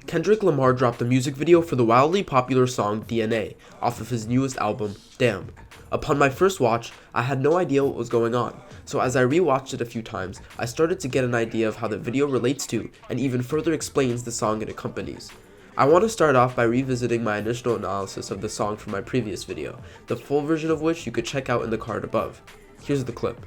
Kendrick Lamar dropped a music video for the wildly popular song DNA off of his newest album, Damn. Upon my first watch, I had no idea what was going on, so as I rewatched it a few times, I started to get an idea of how the video relates to and even further explains the song it accompanies. I want to start off by revisiting my initial analysis of the song from my previous video, the full version of which you could check out in the card above. Here's the clip.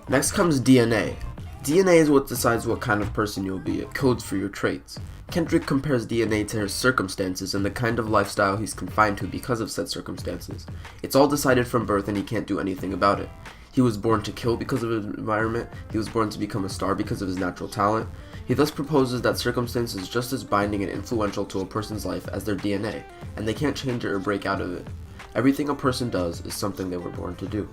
Next comes DNA. DNA is what decides what kind of person you'll be. It codes for your traits. Kendrick compares DNA to his circumstances and the kind of lifestyle he's confined to because of said circumstances. It's all decided from birth and he can't do anything about it. He was born to kill because of his environment. He was born to become a star because of his natural talent. He thus proposes that circumstance is just as binding and influential to a person's life as their DNA, and they can't change it or break out of it. Everything a person does is something they were born to do.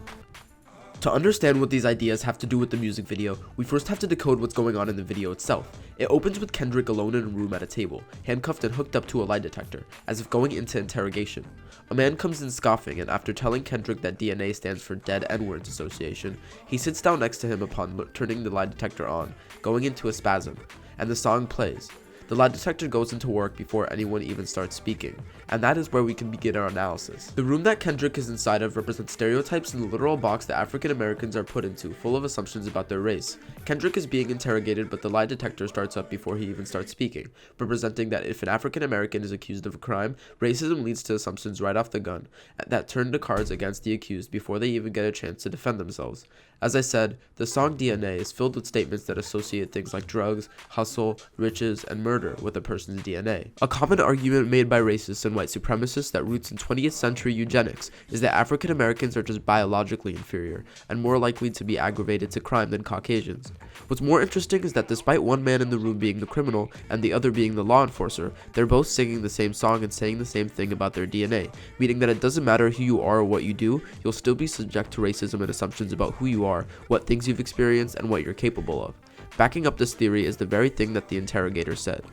To understand what these ideas have to do with the music video, we first have to decode what's going on in the video itself. It opens with Kendrick alone in a room at a table, handcuffed and hooked up to a lie detector, as if going into interrogation. A man comes in scoffing, and after telling Kendrick that DNA stands for Dead N-Words Association, he sits down next to him upon turning the lie detector on, going into a spasm, and the song plays. The lie detector goes into work before anyone even starts speaking, and that is where we can begin our analysis. The room that Kendrick is inside of represents stereotypes in the literal box that African Americans are put into, full of assumptions about their race. Kendrick is being interrogated, but the lie detector starts up before he even starts speaking, representing that if an African American is accused of a crime, racism leads to assumptions right off the gun that turn the cards against the accused before they even get a chance to defend themselves. As I said, the song DNA is filled with statements that associate things like drugs, hustle, riches, and murder with a person's DNA. A common argument made by racists and white supremacists that roots in 20th century eugenics is that African Americans are just biologically inferior and more likely to be aggravated to crime than Caucasians. What's more interesting is that despite one man in the room being the criminal and the other being the law enforcer, they're both singing the same song and saying the same thing about their DNA, meaning that it doesn't matter who you are or what you do, you'll still be subject to racism and assumptions about who you are, what things you've experienced, and what you're capable of. Backing up this theory is the very thing that the interrogator said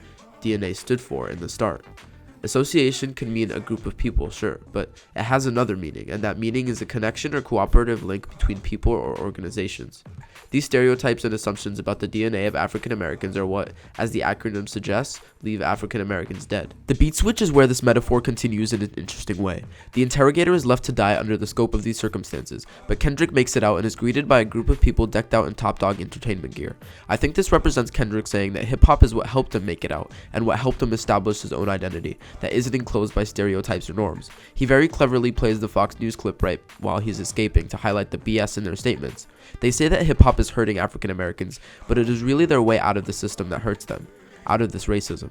DNA stood for in the start. Association can mean a group of people, sure, but it has another meaning, and that meaning is a connection or cooperative link between people or organizations. These stereotypes and assumptions about the DNA of African Americans are what, as the acronym suggests, leave African Americans dead. The beat switch is where this metaphor continues in an interesting way. The interrogator is left to die under the scope of these circumstances, but Kendrick makes it out and is greeted by a group of people decked out in top dog entertainment gear. I think this represents Kendrick saying that hip-hop is what helped him make it out, and what helped him establish his own identity that isn't enclosed by stereotypes or norms. He very cleverly plays the Fox News clip right while he's escaping to highlight the BS in their statements. They say that hip-hop is hurting African Americans, but it is really their way out of the system that hurts them, out of this racism.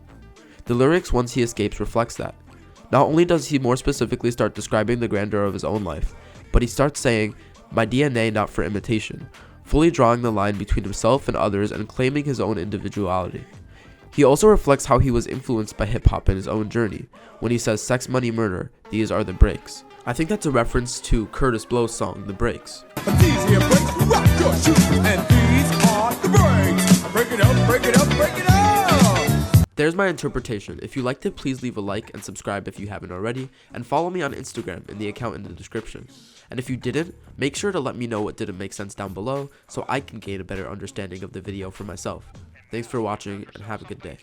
The lyrics once he escapes reflects that. Not only does he more specifically start describing the grandeur of his own life, but he starts saying, "My DNA not for imitation," fully drawing the line between himself and others and claiming his own individuality. He also reflects how he was influenced by hip-hop in his own journey, when he says sex, money, murder, these are the breaks. I think that's a reference to Curtis Blow's song, The Breaks. These here breaks, rock your shoes, and these are the breaks. Break it up, break it up, break it up! There's my interpretation. If you liked it, please leave a like and subscribe if you haven't already, and follow me on Instagram in the account in the description. And if you didn't, make sure to let me know what didn't make sense down below so I can gain a better understanding of the video for myself. Thanks for watching and have a good day.